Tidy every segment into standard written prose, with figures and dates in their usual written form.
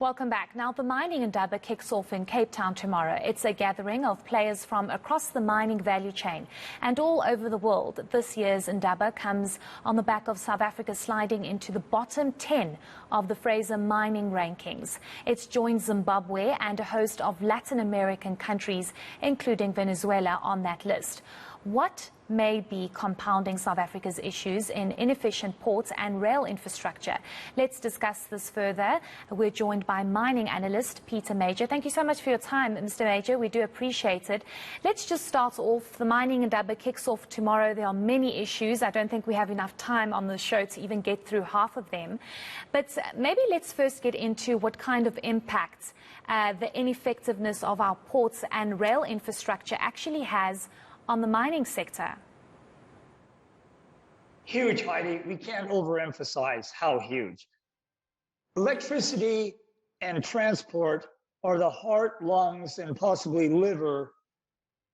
Welcome back. Now, the Mining Indaba kicks off in Cape Town tomorrow. It's a gathering of players from across the mining value chain and all over the world. This year's Indaba comes on the back of South Africa sliding into the bottom 10 of the Fraser mining rankings. It's joined Zimbabwe and a host of Latin American countries, including Venezuela, on that list. What may be compounding South Africa's issues in inefficient ports and rail infrastructure? Let's discuss this further. We're joined by mining analyst Peter Major. Thank you so much for your time, Mr. Major. We do appreciate it. Let's just start off. The Mining Indaba kicks off tomorrow. There are many issues. I don't think we have enough time on the show to even get through half of them. But maybe let's first get into what kind of impact the ineffectiveness of our ports and rail infrastructure actually has on the mining sector. Huge, Heidi. We can't overemphasize how huge. Electricity and transport are the heart, lungs, and possibly liver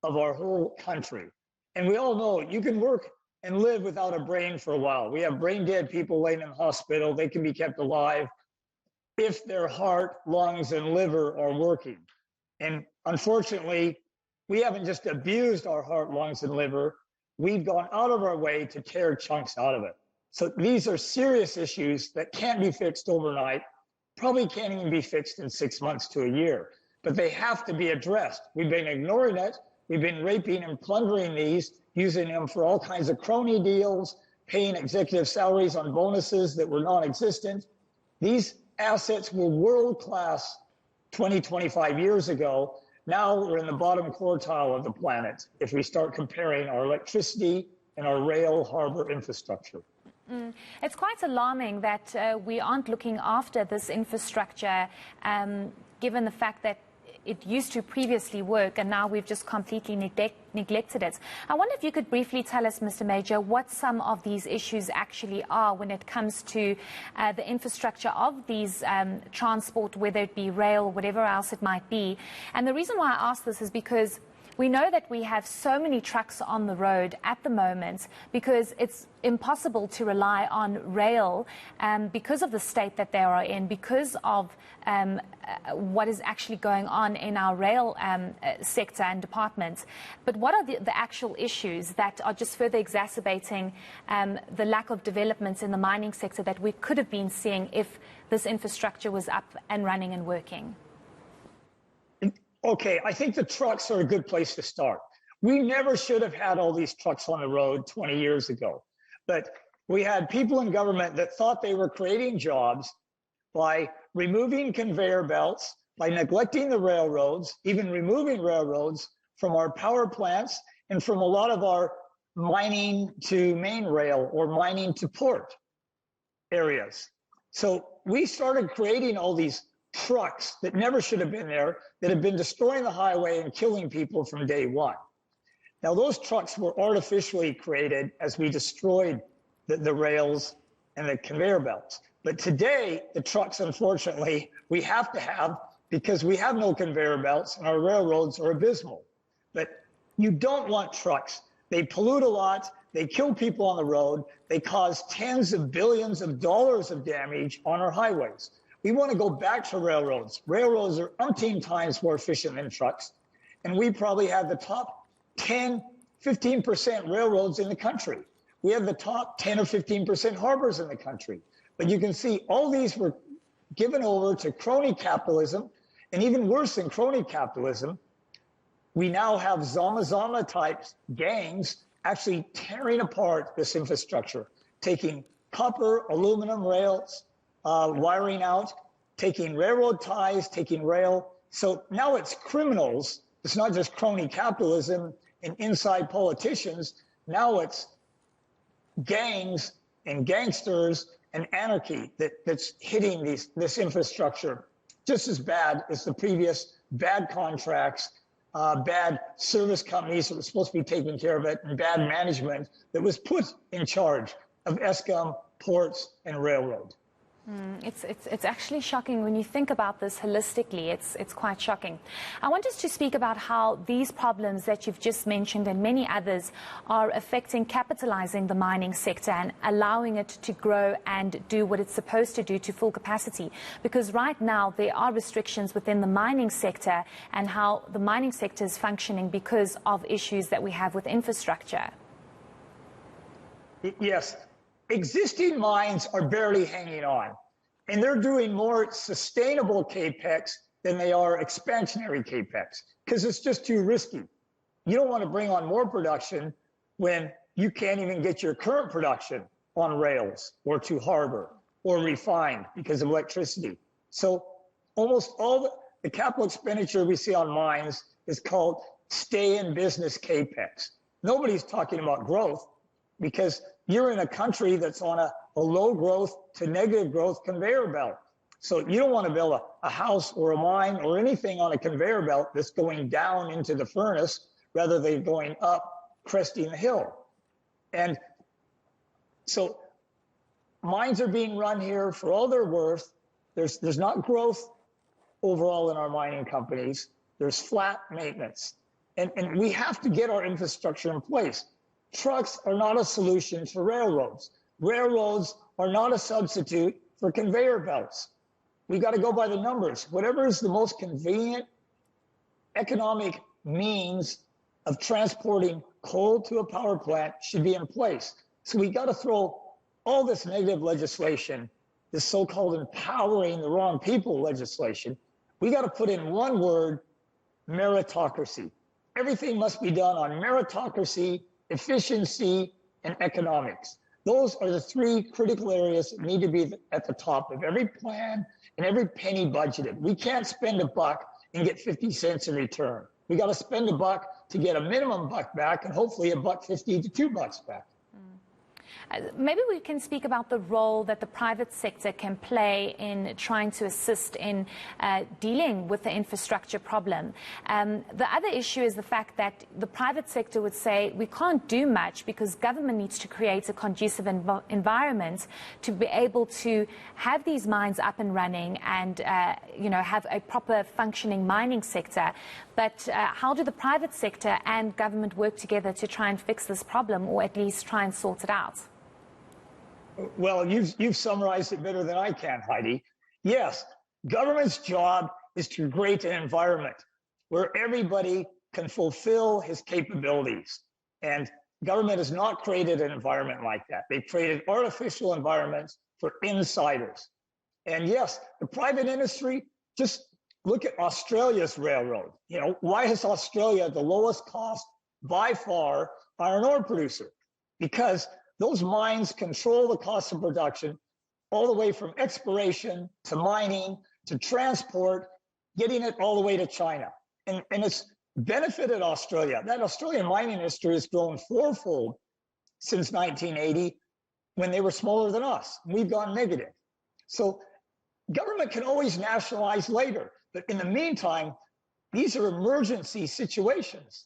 of our whole country. And we all know you can work and live without a brain for a while. We have brain dead people laying in the hospital. They can be kept alive if their heart, lungs, and liver are working. And unfortunately, we haven't just abused our heart, lungs, and liver. We've gone out of our way to tear chunks out of it. So these are serious issues that can't be fixed overnight, probably can't even be fixed in 6 months to a year, but they have to be addressed. We've been ignoring it. We've been raping and plundering these, using them for all kinds of crony deals, paying executive salaries on bonuses that were non-existent. These assets were world-class 20, 25 years ago. Now we're in the bottom quartile of the planet if we start comparing our electricity and our rail harbor infrastructure. It's quite alarming that we aren't looking after this infrastructure, given the fact that it used to previously work and now we've just completely neglected it. I wonder if you could briefly tell us, Mr. Major, what some of these issues actually are when it comes to the infrastructure of these transport, whether it be rail, whatever else it might be. And the reason why I ask this is because we know that we have so many trucks on the road at the moment because it's impossible to rely on rail because of the state that they are in, because of what is actually going on in our rail sector and departments. But what are the actual issues that are just further exacerbating the lack of developments in the mining sector that we could have been seeing if this infrastructure was up and running and working? Okay, I think the trucks are a good place to start. We never should have had all these trucks on the road 20 years ago. But we had people in government that thought they were creating jobs by removing conveyor belts, by neglecting the railroads, even removing railroads from our power plants and from a lot of our mining to main rail or mining to port areas. So we started creating all these trucks that never should have been there, that have been destroying the highway and killing people from day one. Now, those trucks were artificially created as we destroyed the rails and the conveyor belts. But today, the trucks, unfortunately, we have to have because we have no conveyor belts and our railroads are abysmal. But you don't want trucks. They pollute a lot. They kill people on the road. They cause tens of billions of dollars of damage on our highways. We want to go back to railroads. Railroads are umpteen times more efficient than trucks. And we probably have the top 10, 15% railroads in the country. We have the top 10 or 15% harbors in the country. But you can see all these were given over to crony capitalism. And even worse than crony capitalism, we now have Zama type gangs actually tearing apart this infrastructure, taking copper, aluminum rails, wiring out, taking railroad ties, taking rail. So now it's criminals. It's not just crony capitalism and inside politicians. Now it's gangs and gangsters and anarchy that's hitting this infrastructure just as bad as the previous bad contracts, bad service companies that were supposed to be taking care of it, and bad management that was put in charge of ESCOM, ports, and railroad. It's actually shocking when you think about this holistically. It's quite shocking. I want us to speak about how these problems that you've just mentioned and many others are affecting capitalizing the mining sector and allowing it to grow and do what it's supposed to do to full capacity. Because right now there are restrictions within the mining sector and how the mining sector is functioning because of issues that we have with infrastructure. Yes. Existing mines are barely hanging on, and they're doing more sustainable capex than they are expansionary capex because it's just too risky. You don't want to bring on more production when you can't even get your current production on rails or to harbor or refined because of electricity. So almost all the capital expenditure we see on mines is called stay in business capex. Nobody's talking about growth because you're in a country that's on a low growth to negative growth conveyor belt. So you don't want to build a house or a mine or anything on a conveyor belt that's going down into the furnace rather than going up, cresting the hill. And so mines are being run here for all they're worth. There's not growth overall in our mining companies. There's flat maintenance. And we have to get our infrastructure in place. Trucks are not a solution for railroads. Railroads are not a substitute for conveyor belts. We got to go by the numbers. Whatever is the most convenient economic means of transporting coal to a power plant should be in place. So we got to throw all this negative legislation, this so-called empowering the wrong people legislation. We got to put in one word, meritocracy. Everything must be done on meritocracy, efficiency, and economics. Those are the three critical areas that need to be at the top of every plan and every penny budgeted. We can't spend $1 and get 50 cents in return. We got to spend $1 to get a minimum $1 back and hopefully $1.50 to $2 back. Maybe we can speak about the role that the private sector can play in trying to assist in dealing with the infrastructure problem. The other issue is the fact that the private sector would say we can't do much because government needs to create a conducive environment to be able to have these mines up and running and have a proper functioning mining sector. But how do the private sector and government work together to try and fix this problem or at least try and sort it out? Well, you've summarized it better than I can, Heidi. Yes, government's job is to create an environment where everybody can fulfill his capabilities. And government has not created an environment like that. They've created artificial environments for insiders. And yes, the private industry, just look at Australia's railroad. Why is Australia the lowest cost by far iron ore producer? Because those mines control the cost of production all the way from exploration to mining to transport, getting it all the way to China. And it's benefited Australia. That Australian mining industry has grown fourfold since 1980 when they were smaller than us. We've gone negative. So government can always nationalize later. But in the meantime, these are emergency situations.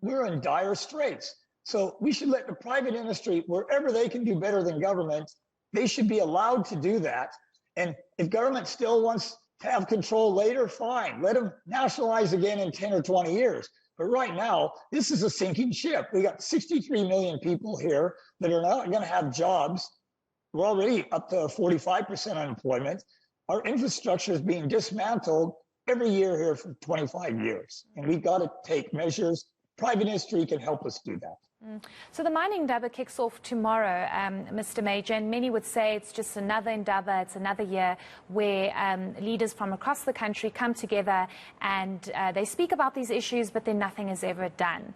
We're in dire straits. So we should let the private industry, wherever they can do better than government, they should be allowed to do that. And if government still wants to have control later, fine. Let them nationalize again in 10 or 20 years. But right now, this is a sinking ship. We got 63 million people here that are not going to have jobs. We're already up to 45% unemployment. Our infrastructure is being dismantled every year here for 25 years. And we've got to take measures. Private industry can help us do that. So the Mining Indaba kicks off tomorrow, Mr. Major, and many would say it's just another Indaba, it's another year where leaders from across the country come together and they speak about these issues, but then nothing is ever done.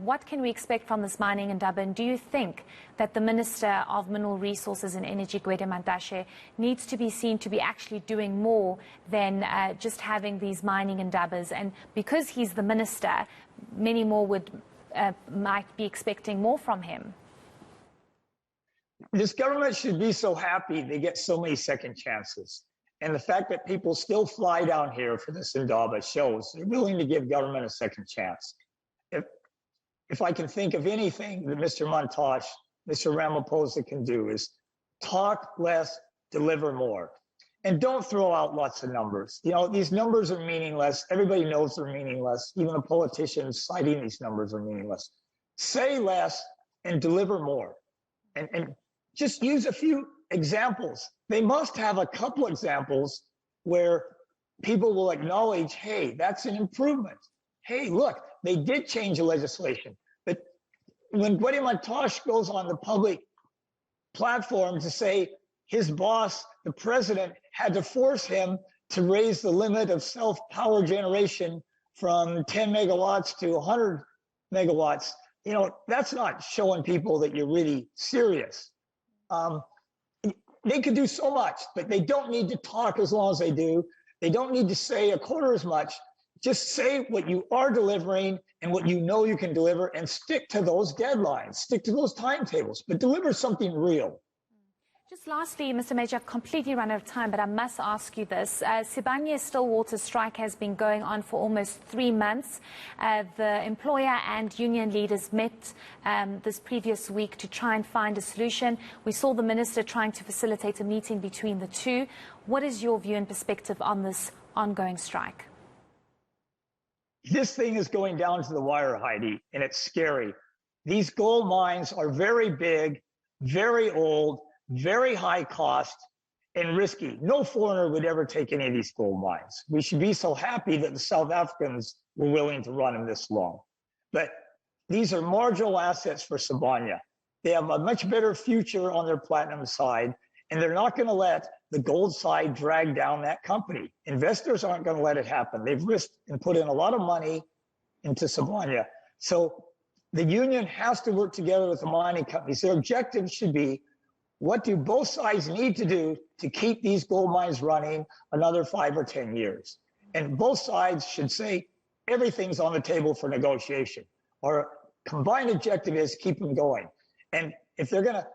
What can we expect from this Mining Indaba, and do you think that the Minister of Mineral Resources and Energy, Gwede Mantashe, needs to be seen to be actually doing more than just having these Mining Indabas? And because he's the minister, many more might be expecting more from him. This government should be so happy they get so many second chances. And the fact that people still fly down here for this Indaba shows they're willing to give government a second chance. If I can think of anything that Mr. Montage, Mr. Ramaphosa can do is talk less, deliver more. And don't throw out lots of numbers. You know, these numbers are meaningless. Everybody knows they're meaningless. Even the politicians citing these numbers are meaningless. Say less and deliver more. And just use a few examples. They must have a couple examples where people will acknowledge, hey, that's an improvement. Hey, look, they did change the legislation. But when Gwede Mantashe goes on the public platform to say his boss, the president, had to force him to raise the limit of self-power generation from 10 megawatts to 100 megawatts, you know, that's not showing people that you're really serious. They could do so much, but they don't need to talk as long as they do. They don't need to say a quarter as much. Just say what you are delivering and what you know you can deliver, and stick to those deadlines, stick to those timetables, but deliver something real. Just lastly, Mr. Major, I've completely run out of time, but I must ask you this. Sibanye-Stillwater strike has been going on for almost 3 months. The employer and union leaders met this previous week to try and find a solution. We saw the minister trying to facilitate a meeting between the two. What is your view and perspective on this ongoing strike? This thing is going down to the wire, Heidi, and it's scary. These gold mines are very big, very old, very high cost, and risky. No foreigner would ever take any of these gold mines. We should be so happy that the South Africans were willing to run them this long. But these are marginal assets for Sibanye. They have a much better future on their platinum side, and they're not going to let the gold side drag down that company. Investors aren't going to let it happen. They've risked and put in a lot of money into Sibanye. So the union has to work together with the mining companies. Their objective should be, what do both sides need to do to keep these gold mines running another 5 or 10 years? And both sides should say everything's on the table for negotiation. Our combined objective is keep them going. And if they're going to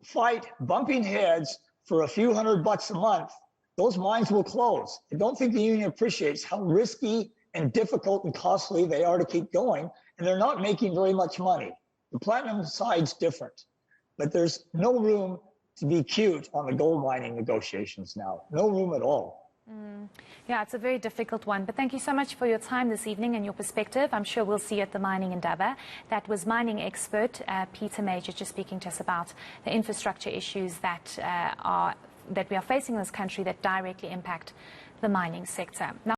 fight bumping heads for a few $100 a month, those mines will close. I don't think the union appreciates how risky and difficult and costly they are to keep going, and they're not making very much money. The platinum side's different, but there's no room to be cute on the gold mining negotiations now. No room at all. Yeah, it's a very difficult one. But thank you so much for your time this evening and your perspective. I'm sure we'll see you at the Mining Indaba. That was mining expert Peter Major just speaking to us about the infrastructure issues that we are facing in this country that directly impact the mining sector. Now,